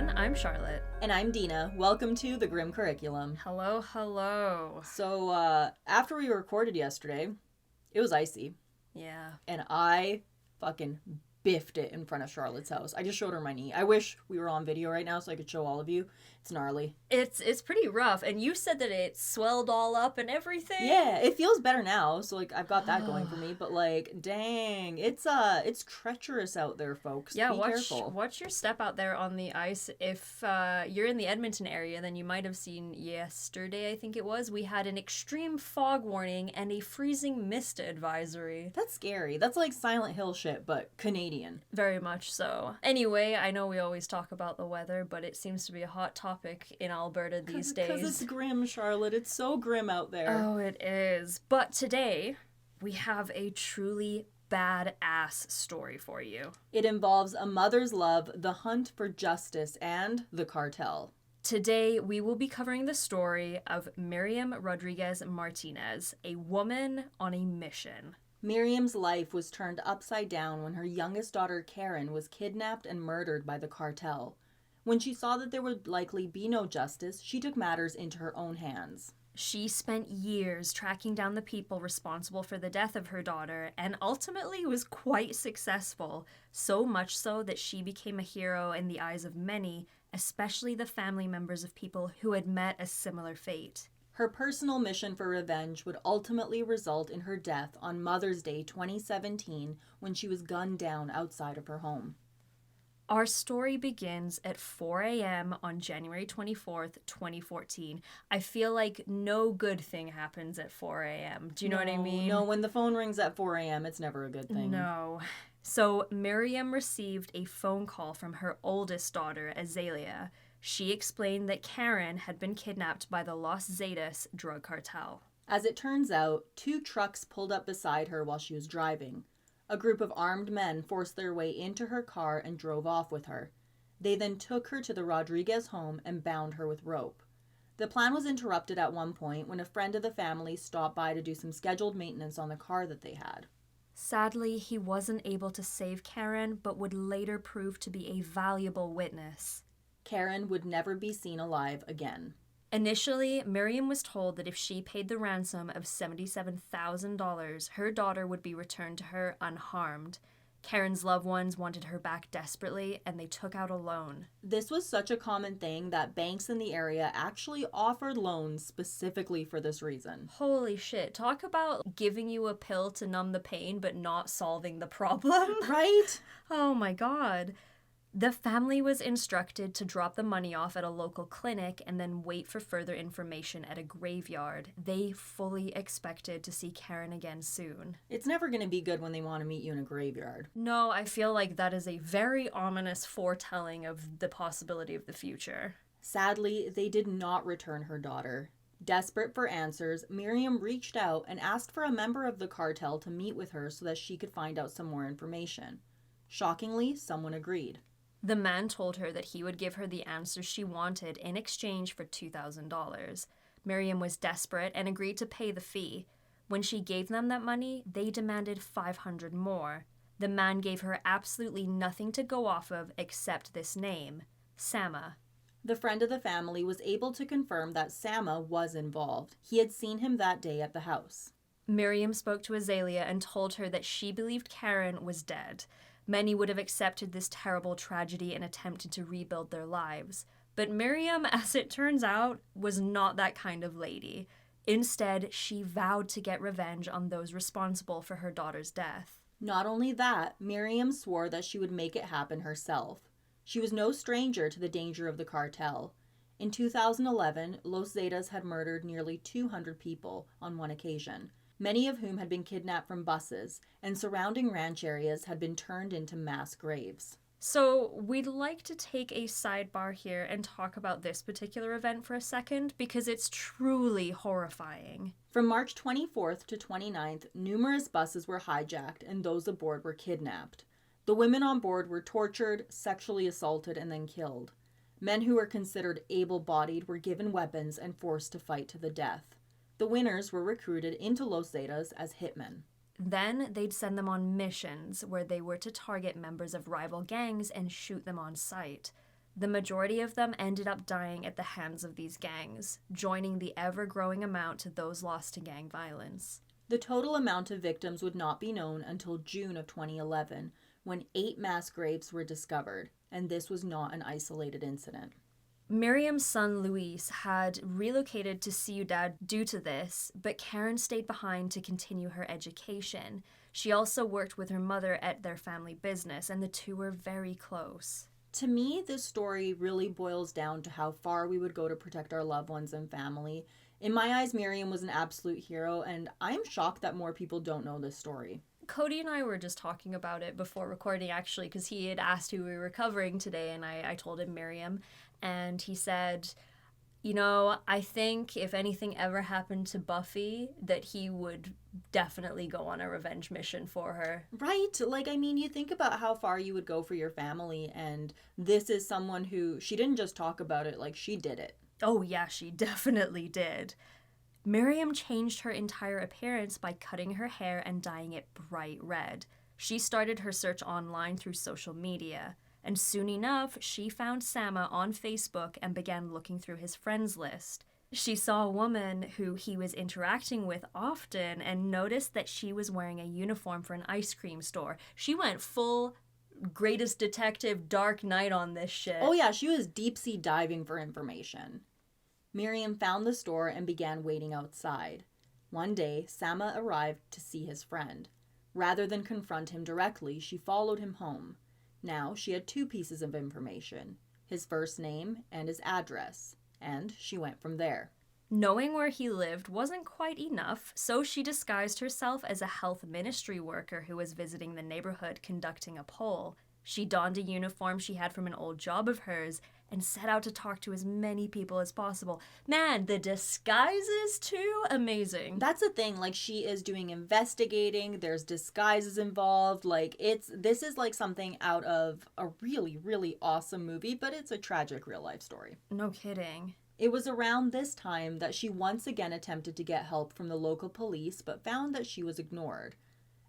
everyone. I'm Charlotte. And I'm Dina. Welcome to the Grim Curriculum. Hello, hello. So, after we recorded yesterday, it was icy. Yeah. And I fucking biffed it in front of Charlotte's house. I just showed her my knee. I wish we were on video right now so I could show all of you. It's gnarly. It's pretty rough. And you said that it swelled all up and everything. Yeah, it feels better now. So, I've got that going for me. But, dang, it's treacherous out there, folks. Yeah, Be careful. Watch your step out there on the ice. If you're in the Edmonton area, then you might have seen yesterday, I think it was, we had an extreme fog warning and a freezing mist advisory. That's scary. That's like Silent Hill shit, but Canadian. Very much so. Anyway, I know we always talk about the weather, but it seems to be a hot topic in Alberta these days. Because it's grim, Charlotte. It's so grim out there. Oh, it is. But today, we have a truly badass story for you. It involves a mother's love, the hunt for justice, and the cartel. Today, we will be covering the story of Miriam Rodríguez Martínez, a woman on a mission. Miriam's life was turned upside down when her youngest daughter, Karen, was kidnapped and murdered by the cartel. When she saw that there would likely be no justice, she took matters into her own hands. She spent years tracking down the people responsible for the death of her daughter and ultimately was quite successful, so much so that she became a hero in the eyes of many, especially the family members of people who had met a similar fate. Her personal mission for revenge would ultimately result in her death on Mother's Day 2017 when she was gunned down outside of her home. Our story begins at 4 a.m. on January 24th, 2014. I feel like no good thing happens at 4 a.m. Do you know what I mean? No, when the phone rings at 4 a.m., it's never a good thing. No. So Miriam received a phone call from her oldest daughter, Azalea. She explained that Karen had been kidnapped by the Los Zetas drug cartel. As it turns out, 2 trucks pulled up beside her while she was driving. A group of armed men forced their way into her car and drove off with her. They then took her to the Rodriguez home and bound her with rope. The plan was interrupted at one point when a friend of the family stopped by to do some scheduled maintenance on the car that they had. Sadly, he wasn't able to save Karen, but would later prove to be a valuable witness. Karen would never be seen alive again. Initially, Miriam was told that if she paid the ransom of $77,000, her daughter would be returned to her unharmed. Karen's loved ones wanted her back desperately, and they took out a loan. This was such a common thing that banks in the area actually offered loans specifically for this reason. Holy shit. Talk about giving you a pill to numb the pain, but not solving the problem. Right? Oh my god. The family was instructed to drop the money off at a local clinic and then wait for further information at a graveyard. They fully expected to see Karen again soon. It's never going to be good when they want to meet you in a graveyard. No, I feel like that is a very ominous foretelling of the possibility of the future. Sadly, they did not return her daughter. Desperate for answers, Miriam reached out and asked for a member of the cartel to meet with her so that she could find out some more information. Shockingly, someone agreed. The man told her that he would give her the answers she wanted in exchange for $2,000. Miriam was desperate and agreed to pay the fee. When she gave them that money, they demanded $500 more. The man gave her absolutely nothing to go off of except this name, Sama. The friend of the family was able to confirm that Sama was involved. He had seen him that day at the house. Miriam spoke to Azalea and told her that she believed Karen was dead. Many would have accepted this terrible tragedy and attempted to rebuild their lives. But Miriam, as it turns out, was not that kind of lady. Instead, she vowed to get revenge on those responsible for her daughter's death. Not only that, Miriam swore that she would make it happen herself. She was no stranger to the danger of the cartel. In 2011, Los Zetas had murdered nearly 200 people on one occasion, many of whom had been kidnapped from buses, and surrounding ranch areas had been turned into mass graves. So we'd like to take a sidebar here and talk about this particular event for a second, because it's truly horrifying. From March 24th to 29th, numerous buses were hijacked and those aboard were kidnapped. The women on board were tortured, sexually assaulted, and then killed. Men who were considered able-bodied were given weapons and forced to fight to the death. The winners were recruited into Los Zetas as hitmen. Then they'd send them on missions where they were to target members of rival gangs and shoot them on sight. The majority of them ended up dying at the hands of these gangs, joining the ever-growing amount to those lost to gang violence. The total amount of victims would not be known until June of 2011, when 8 mass graves were discovered, and this was not an isolated incident. Miriam's son Luis had relocated to Ciudad due to this, but Karen stayed behind to continue her education. She also worked with her mother at their family business, and the two were very close. To me, this story really boils down to how far we would go to protect our loved ones and family. In my eyes, Miriam was an absolute hero, and I'm shocked that more people don't know this story. Cody and I were just talking about it before recording, actually, because he had asked who we were covering today, and I told him Miriam, and he said, you know, I think if anything ever happened to Buffy, that he would definitely go on a revenge mission for her. Right? Like, I mean, you think about how far you would go for your family, and this is someone who, she didn't just talk about it, like, she did it. Oh yeah, she definitely did. Miriam changed her entire appearance by cutting her hair and dyeing it bright red. She started her search online through social media, and soon enough, she found Sama on Facebook and began looking through his friends list. She saw a woman who he was interacting with often and noticed that she was wearing a uniform for an ice cream store. She went full Greatest Detective Dark Knight on this shit. Oh yeah, she was deep sea diving for information. Miriam found the store and began waiting outside. One day, Sama arrived to see his friend. Rather than confront him directly, she followed him home. Now she had 2 pieces of information, his first name and his address, and she went from there. Knowing where he lived wasn't quite enough, so she disguised herself as a health ministry worker who was visiting the neighborhood conducting a poll. She donned a uniform she had from an old job of hers and set out to talk to as many people as possible. Man, the disguises too, amazing. That's the thing, like, she is doing investigating, there's disguises involved, like, this is like something out of a really, really awesome movie, but it's a tragic real life story. No kidding. It was around this time that she once again attempted to get help from the local police, but found that she was ignored.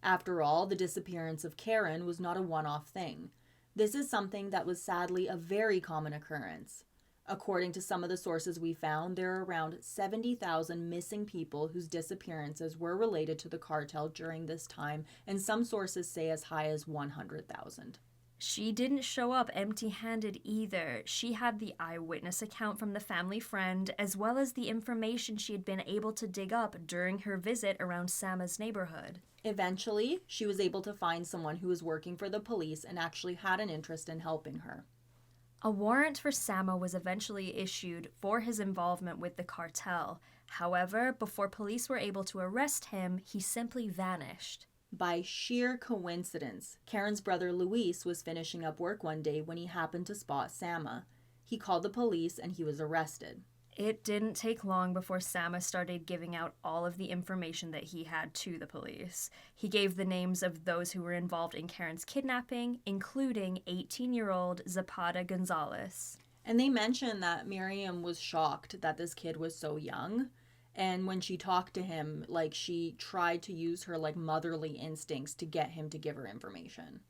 After all, the disappearance of Karen was not a one-off thing. This is something that was sadly a very common occurrence. According to some of the sources we found, there are around 70,000 missing people whose disappearances were related to the cartel during this time, and some sources say as high as 100,000. She didn't show up empty-handed either. She had the eyewitness account from the family friend, as well as the information she had been able to dig up during her visit around Sama's neighborhood. Eventually, she was able to find someone who was working for the police and actually had an interest in helping her. A warrant for Sama was eventually issued for his involvement with the cartel. However, before police were able to arrest him, he simply vanished. By sheer coincidence, Karen's brother Luis was finishing up work one day when he happened to spot Sama. He called the police and he was arrested. It didn't take long before Sama started giving out all of the information that he had to the police. He gave the names of those who were involved in Karen's kidnapping, including 18-year-old Zapata Gonzalez. And they mentioned that Miriam was shocked that this kid was so young. And when she talked to him, like, she tried to use her, like, motherly instincts to get him to give her information.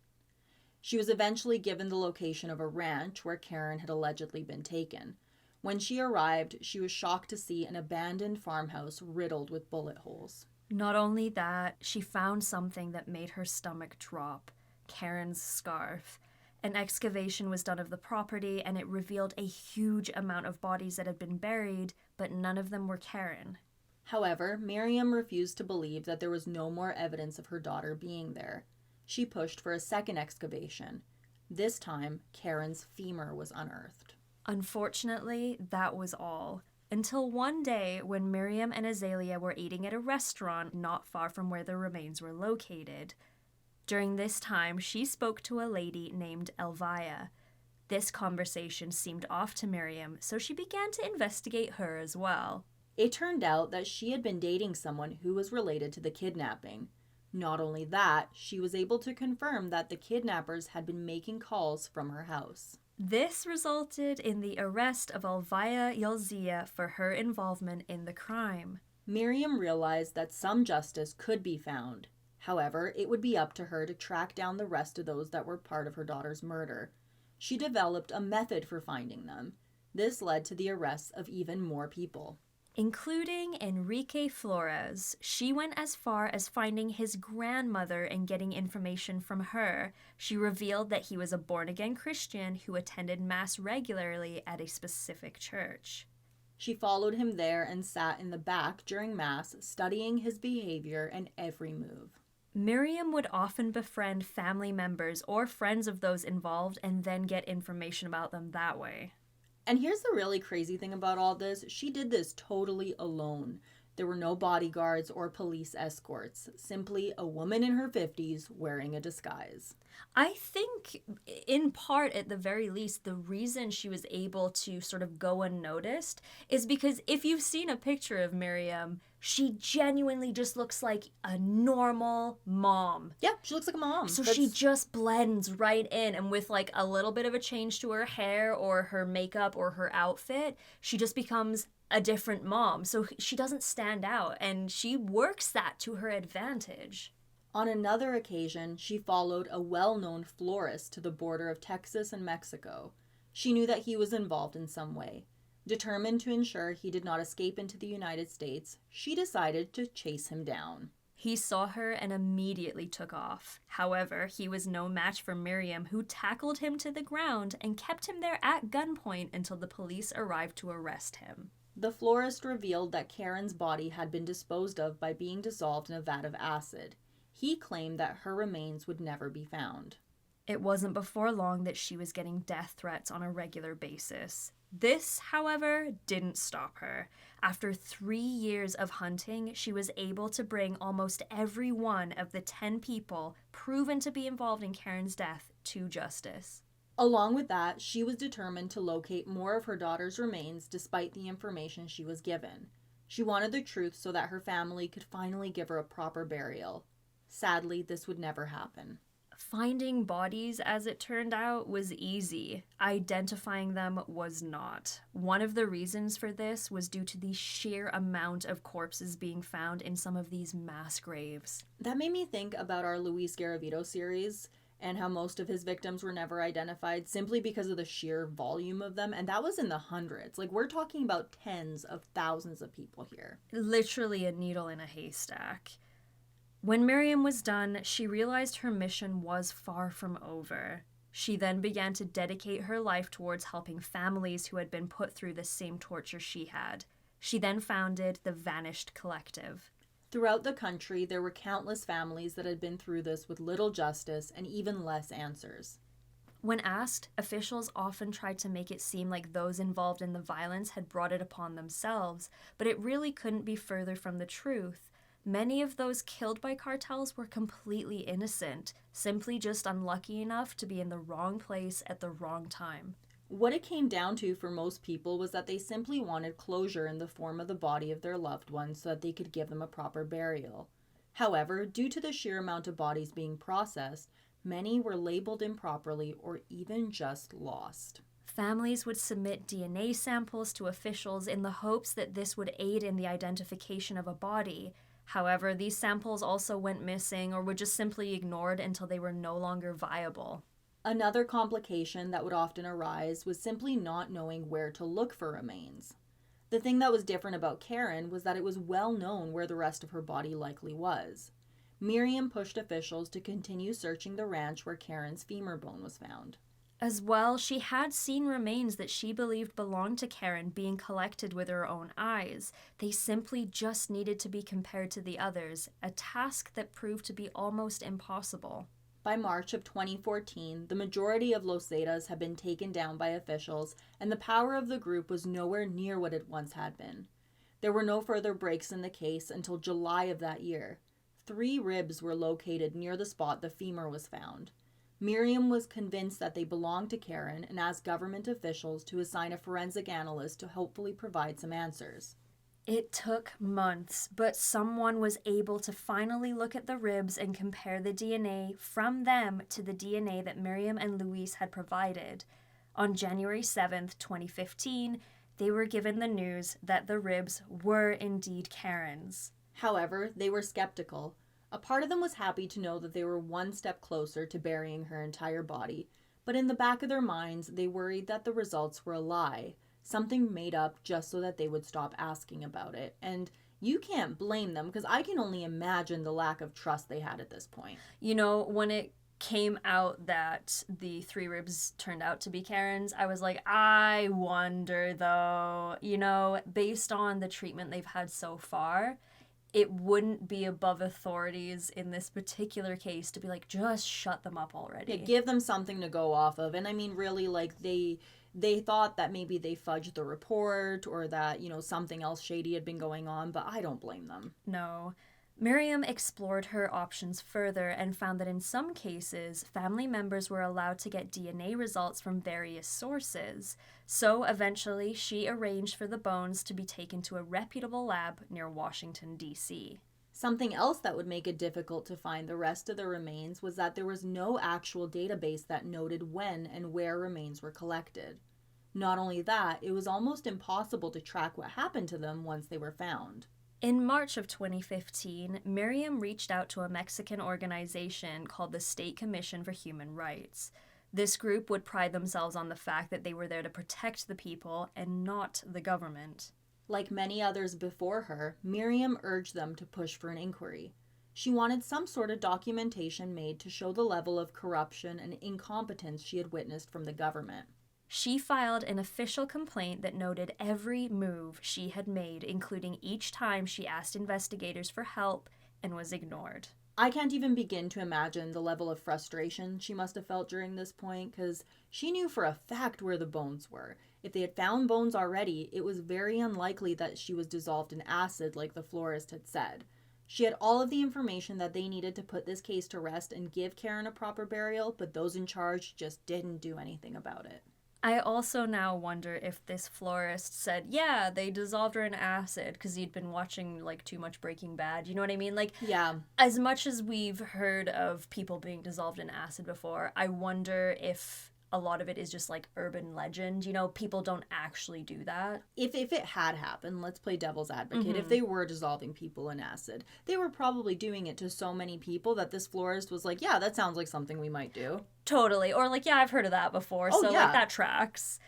She was eventually given the location of a ranch where Karen had allegedly been taken. When she arrived, she was shocked to see an abandoned farmhouse riddled with bullet holes. Not only that, she found something that made her stomach drop: Karen's scarf. An excavation was done of the property, and it revealed a huge amount of bodies that had been buried, but none of them were Karen. However, Miriam refused to believe that there was no more evidence of her daughter being there. She pushed for a second excavation. This time, Karen's femur was unearthed. Unfortunately, that was all. Until one day when Miriam and Azalea were eating at a restaurant not far from where the remains were located. During this time, she spoke to a lady named Elvia. This conversation seemed off to Miriam, so she began to investigate her as well. It turned out that she had been dating someone who was related to the kidnapping. Not only that, she was able to confirm that the kidnappers had been making calls from her house. This resulted in the arrest of Elvia Yelzia for her involvement in the crime. Miriam realized that some justice could be found. However, it would be up to her to track down the rest of those that were part of her daughter's murder. She developed a method for finding them. This led to the arrests of even more people, including Enrique Flores. She went as far as finding his grandmother and getting information from her. She revealed that he was a born-again Christian who attended Mass regularly at a specific church. She followed him there and sat in the back during Mass, studying his behavior and every move. Miriam would often befriend family members or friends of those involved and then get information about them that way. And here's the really crazy thing about all this. She did this totally alone. There were no bodyguards or police escorts. Simply a woman in her 50s wearing a disguise. I think, in part, at the very least, the reason she was able to sort of go unnoticed is because if you've seen a picture of Miriam, she genuinely just looks like a normal mom. Yeah, she looks like a mom. So she just blends right in, and with like a little bit of a change to her hair or her makeup or her outfit, she just becomes a different mom. So she doesn't stand out, and she works that to her advantage. On another occasion, she followed a well-known florist to the border of Texas and Mexico. She knew that he was involved in some way. Determined to ensure he did not escape into the United States, she decided to chase him down. He saw her and immediately took off. However, he was no match for Miriam, who tackled him to the ground and kept him there at gunpoint until the police arrived to arrest him. The florist revealed that Karen's body had been disposed of by being dissolved in a vat of acid. He claimed that her remains would never be found. It wasn't before long that she was getting death threats on a regular basis. This, however, didn't stop her. After 3 years of hunting, she was able to bring almost every one of the 10 people proven to be involved in Karen's death to justice. Along with that, she was determined to locate more of her daughter's remains despite the information she was given. She wanted the truth so that her family could finally give her a proper burial. Sadly, this would never happen. Finding bodies, as it turned out, was easy. Identifying them was not. One of the reasons for this was due to the sheer amount of corpses being found in some of these mass graves. That made me think about our Luis Garavito series and how most of his victims were never identified simply because of the sheer volume of them, and that was in the hundreds. Like, we're talking about tens of thousands of people here. Literally a needle in a haystack. When Miriam was done, she realized her mission was far from over. She then began to dedicate her life towards helping families who had been put through the same torture she had. She then founded the Vanished Collective. Throughout the country, there were countless families that had been through this with little justice and even less answers. When asked, officials often tried to make it seem like those involved in the violence had brought it upon themselves, but it really couldn't be further from the truth. Many of those killed by cartels were completely innocent, simply just unlucky enough to be in the wrong place at the wrong time. What it came down to for most people was that they simply wanted closure in the form of the body of their loved ones so that they could give them a proper burial. However, due to the sheer amount of bodies being processed, many were labeled improperly or even just lost. Families would submit DNA samples to officials in the hopes that this would aid in the identification of a body. However, these samples also went missing or were just simply ignored until they were no longer viable. Another complication that would often arise was simply not knowing where to look for remains. The thing that was different about Karen was that it was well known where the rest of her body likely was. Miriam pushed officials to continue searching the ranch where Karen's femur bone was found. As well, she had seen remains that she believed belonged to Karen being collected with her own eyes. They simply just needed to be compared to the others, a task that proved to be almost impossible. By March of 2014, the majority of Los Zetas had been taken down by officials, and the power of the group was nowhere near what it once had been. There were no further breaks in the case until July of that year. 3 ribs were located near the spot the femur was found. Miriam was convinced that they belonged to Karen and asked government officials to assign a forensic analyst to hopefully provide some answers. It took months, but someone was able to finally look at the ribs and compare the DNA from them to the DNA that Miriam and Luis had provided. On January 7th, 2015, they were given the news that the ribs were indeed Karen's. However, they were skeptical. A part of them was happy to know that they were one step closer to burying her entire body, But in the back of their minds, they worried that the results were a lie, something made up just so that they would stop asking about it. And you can't blame them because I can only imagine the lack of trust they had at this point. You know, when it came out that the three ribs turned out to be Karen's, I was like, I wonder though, you know, based on the treatment they've had so far, it wouldn't be above authorities in this particular case to be like, just shut them up already. Yeah, give them something to go off of. And I mean, really, like, they thought that maybe they fudged the report or that, you know, something else shady had been going on, but I don't blame them. No. Miriam explored her options further and found that in some cases, family members were allowed to get DNA results from various sources. So eventually, she arranged for the bones to be taken to a reputable lab near Washington, D.C. Something else that would make it difficult to find the rest of the remains was that there was no actual database that noted when and where remains were collected. Not only that, it was almost impossible to track what happened to them once they were found. In March of 2015, Miriam reached out to a Mexican organization called the State Commission for Human Rights. This group would pride themselves on the fact that they were there to protect the people and not the government. Like many others before her, Miriam urged them to push for an inquiry. She wanted some sort of documentation made to show the level of corruption and incompetence she had witnessed from the government. She filed an official complaint that noted every move she had made, including each time she asked investigators for help and was ignored. I can't even begin to imagine the level of frustration she must have felt during this point, because she knew for a fact where the bones were. If they had found bones already, it was very unlikely that she was dissolved in acid like the florist had said. She had all of the information that they needed to put this case to rest and give Karen a proper burial, but those in charge just didn't do anything about it. I also now wonder if this florist said, yeah, they dissolved her in acid because he'd been watching, like, too much Breaking Bad. You know what I mean? Like, yeah. As much as we've heard of people being dissolved in acid before, I wonder if a lot of it is just, like, urban legend. You know, people don't actually do that. If it had happened, let's play devil's advocate, if they were dissolving people in acid, they were probably doing it to so many people that this florist was like, yeah, that sounds like something we might do. Totally. Or like, yeah, I've heard of that before. Oh, so yeah. like that tracks.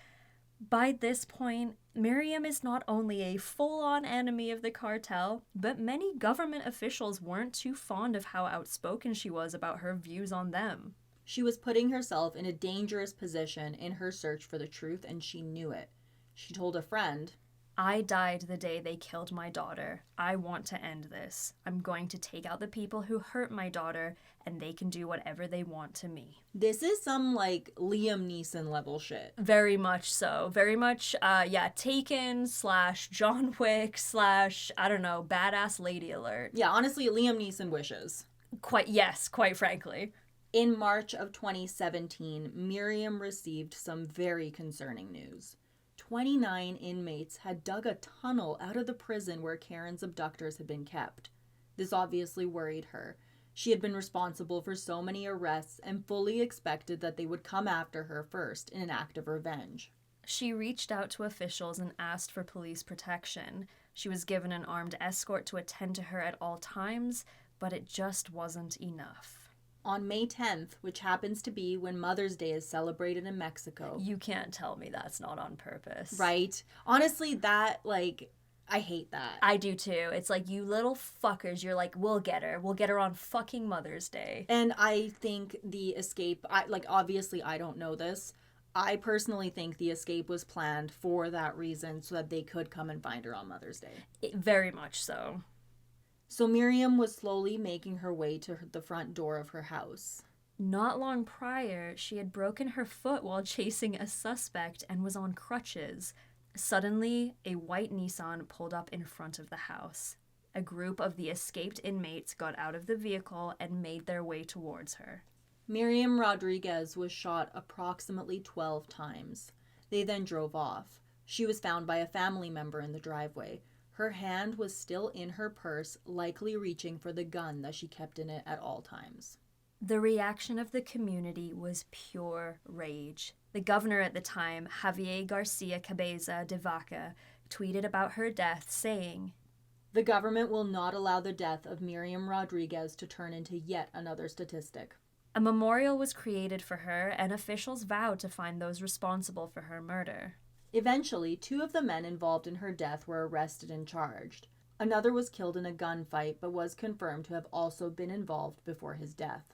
By this point, Miriam is not only a full-on enemy of the cartel, but many government officials weren't too fond of how outspoken she was about her views on them. She was putting herself in a dangerous position in her search for the truth, and she knew it. She told a friend, I died the day they killed my daughter. I want to end this. I'm going to take out the people who hurt my daughter, and they can do whatever they want to me. This is some, like, Liam Neeson level shit. Very much so. Very much, Taken / John Wick / I don't know, badass lady alert. Yeah, honestly, Liam Neeson wishes. Quite frankly. In March of 2017, Miriam received some very concerning news. 29 inmates had dug a tunnel out of the prison where Karen's abductors had been kept. This obviously worried her. She had been responsible for so many arrests and fully expected that they would come after her first in an act of revenge. She reached out to officials and asked for police protection. She was given an armed escort to attend to her at all times, but it just wasn't enough. On May 10th, which happens to be when Mother's Day is celebrated in Mexico. You can't tell me that's not on purpose. Right? Honestly, that, like, I hate that. I do too. It's like, you little fuckers, you're like, we'll get her. We'll get her on fucking Mother's Day. And I think the escape, obviously I don't know this. I personally think the escape was planned for that reason, so that they could come and find her on Mother's Day. Very much so. So Miriam was slowly making her way to the front door of her house. Not long prior, she had broken her foot while chasing a suspect and was on crutches. Suddenly, a white Nissan pulled up in front of the house. A group of the escaped inmates got out of the vehicle and made their way towards her. Miriam Rodríguez was shot approximately 12 times. They then drove off. She was found by a family member in the driveway. Her hand was still in her purse, likely reaching for the gun that she kept in it at all times. The reaction of the community was pure rage. The governor at the time, Javier Garcia Cabeza de Vaca, tweeted about her death, saying, "The government will not allow the death of Miriam Rodríguez to turn into yet another statistic." A memorial was created for her, and officials vowed to find those responsible for her murder. Eventually, 2 of the men involved in her death were arrested and charged. Another was killed in a gunfight, but was confirmed to have also been involved before his death.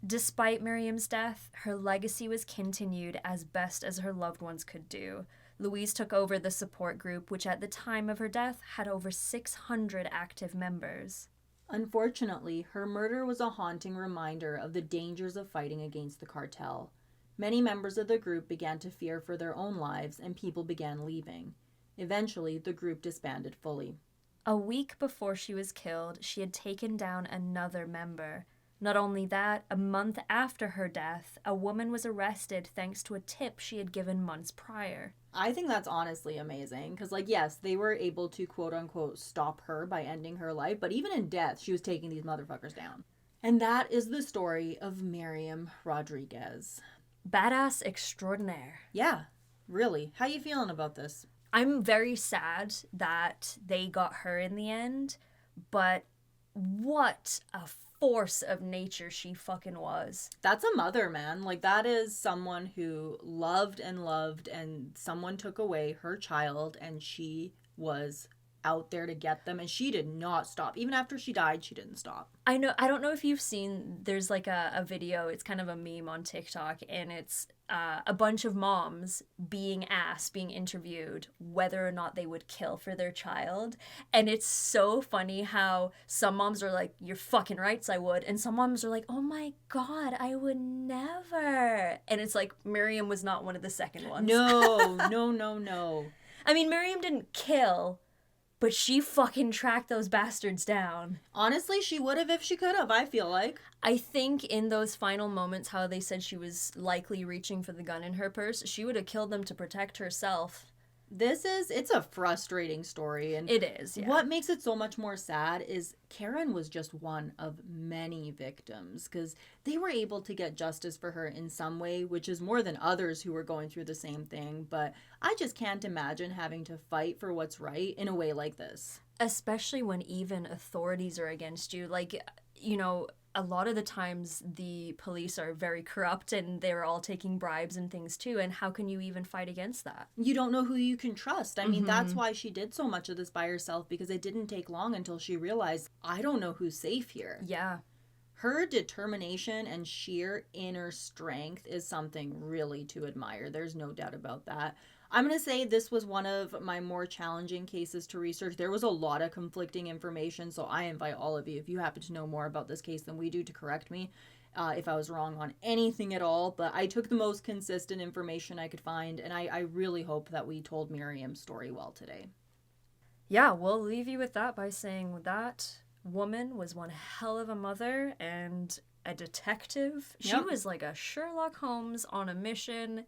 Despite Miriam's death, her legacy was continued as best as her loved ones could do. Louise took over the support group, which at the time of her death had over 600 active members. Unfortunately, her murder was a haunting reminder of the dangers of fighting against the cartel. Many members of the group began to fear for their own lives, and people began leaving. Eventually, the group disbanded fully. A week before she was killed, she had taken down another member. Not only that, a month after her death, a woman was arrested thanks to a tip she had given months prior. I think that's honestly amazing because, yes, they were able to quote-unquote stop her by ending her life, but even in death, she was taking these motherfuckers down. And that is the story of Miriam Rodríguez. Badass extraordinaire. Yeah, really. How you feeling about this? I'm very sad that they got her in the end, but what a force of nature she fucking was. That's a mother, man. That is someone who loved, and someone took away her child, and she was out there to get them, and she did not stop. Even after she died, she didn't stop. I don't know if you've seen, there's a video, it's kind of a meme on TikTok, and it's a bunch of moms being interviewed whether or not they would kill for their child. And it's so funny how some moms are like, "You're fucking rights, I would." And some moms are like, "Oh my God, I would never." And it's like, Miriam was not one of the second ones. No. I mean, Miriam didn't kill, but she fucking tracked those bastards down. Honestly, she would have if she could have, I feel like. I think in those final moments, how they said she was likely reaching for the gun in her purse, she would have killed them to protect herself. It's a frustrating story. And it is, yeah. What makes it so much more sad is Karen was just one of many victims because they were able to get justice for her in some way, which is more than others who were going through the same thing. But I just can't imagine having to fight for what's right in a way like this. Especially when even authorities are against you. A lot of the times the police are very corrupt and they're all taking bribes and things too. And how can you even fight against that? You don't know who you can trust. I mean, that's why she did so much of this by herself, because it didn't take long until she realized, I don't know who's safe here. Yeah. Her determination and sheer inner strength is something really to admire. There's no doubt about that. I'm going to say this was one of my more challenging cases to research. There was a lot of conflicting information, so I invite all of you, if you happen to know more about this case than we do, to correct me if I was wrong on anything at all. But I took the most consistent information I could find, and I really hope that we told Miriam's story well today. Yeah, we'll leave you with that by saying that woman was one hell of a mother and a detective. She was like a Sherlock Holmes on a mission,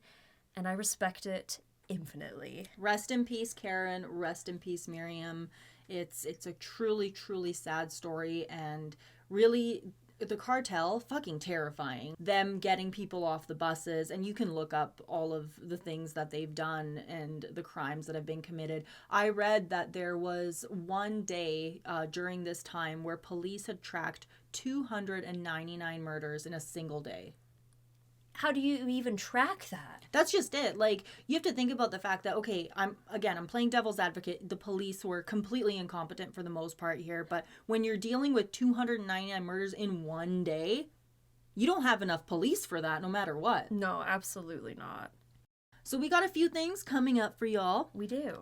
and I respect it infinitely. Rest in peace, Karen. Rest in peace, Miriam. It's a truly, truly sad story, and really, the cartel, fucking terrifying. Them getting people off the buses, and you can look up all of the things that they've done and the crimes that have been committed. I read that there was one day during this time where police had tracked 299 murders in a single day. How do you even track that? That's just it. You have to think about the fact that, okay, I'm playing devil's advocate. The police were completely incompetent for the most part here. But when you're dealing with 299 murders in one day, you don't have enough police for that no matter what. No, absolutely not. So we got a few things coming up for y'all. We do.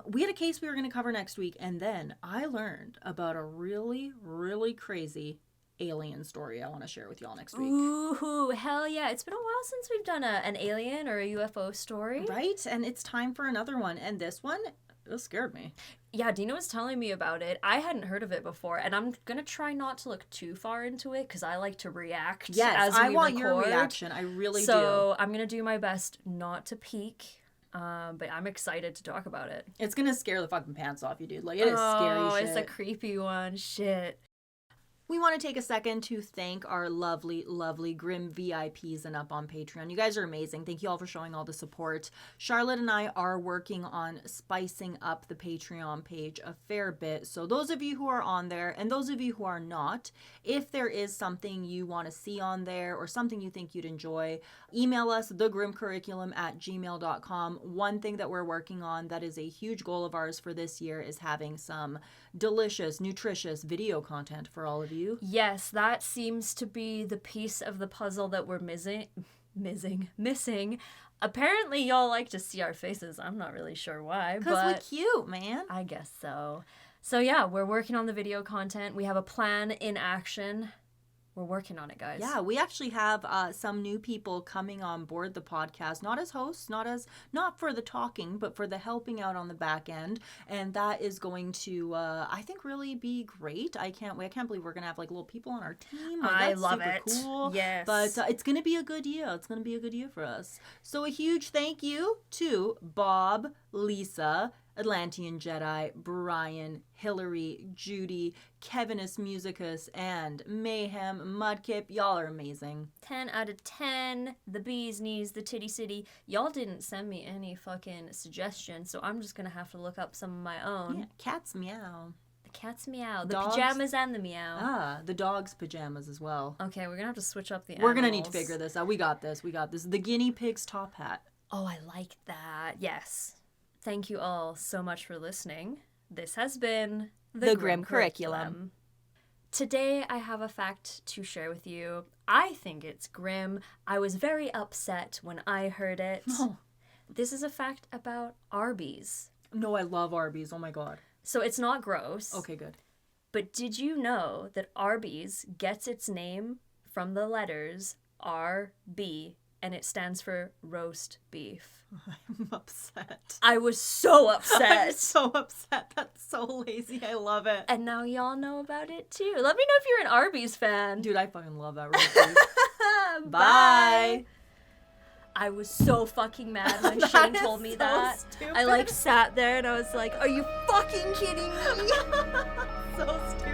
We had a case we were going to cover next week. And then I learned about a really, really crazy alien story I want to share with y'all next week. Ooh, hell yeah. It's been a while since we've done an alien or a UFO story. Right? And it's time for another one. And this one, it scared me. Yeah, Dina was telling me about it. I hadn't heard of it before, and I'm going to try not to look too far into it because I like to react as we record. I want your reaction. I really do. So I'm going to do my best not to peek, but I'm excited to talk about it. It's going to scare the fucking pants off you, dude. It is scary shit. It's a creepy one. Shit. We want to take a second to thank our lovely, lovely Grim VIPs and up on Patreon. You guys are amazing. Thank you all for showing all the support. Charlotte and I are working on spicing up the Patreon page a fair bit. So those of you who are on there and those of you who are not, if there is something you want to see on there or something you think you'd enjoy, email us thegrimcurriculum@gmail.com. One thing that we're working on that is a huge goal of ours for this year is having some delicious, nutritious video content for all of you. Yes, that seems to be the piece of the puzzle that we're missing. Apparently, y'all like to see our faces. I'm not really sure why, because we're cute, man. I guess so. So yeah, we're working on the video content. We have a plan in action. We're working on it, guys. Yeah, we actually have some new people coming on board the podcast, not as hosts, not for the talking, but for the helping out on the back end, and that is going to, I think, really be great. I can't believe we're gonna have like little people on our team. Like, I that's love super it. Cool. Yes, but it's gonna be a good year. It's gonna be a good year for us. So a huge thank you to Bob, Lisa, Atlantean Jedi, Brian, Hillary, Judy, Kevinus Musicus, and Mayhem Mudkip. Y'all are amazing. 10 out of 10. The bee's knees, the titty city. Y'all didn't send me any fucking suggestions, so I'm just gonna have to look up some of my own. Yeah, cats meow. The cat's meow. The Dogs? pajamas and the meow. Ah, the dog's pajamas as well. Okay, we're gonna have to switch up the We're gonna animals. need to figure this out. We got this. The guinea pig's top hat. Oh, I like that. Yes. Thank you all so much for listening. This has been The Grim Curriculum. Today I have a fact to share with you. I think it's grim. I was very upset when I heard it. Oh. This is a fact about Arby's. No, I love Arby's. Oh my god. So it's not gross. Okay, good. But did you know that Arby's gets its name from the letters RB, and it stands for roast beef? I'm upset. I was so upset. I'm so upset. That's so lazy. I love it. And now y'all know about it too. Let me know if you're an Arby's fan. Dude, I fucking love that roast beef. Bye. I was so fucking mad when Shane told me that. Stupid. I like sat there and I was like, are you fucking kidding me? So stupid.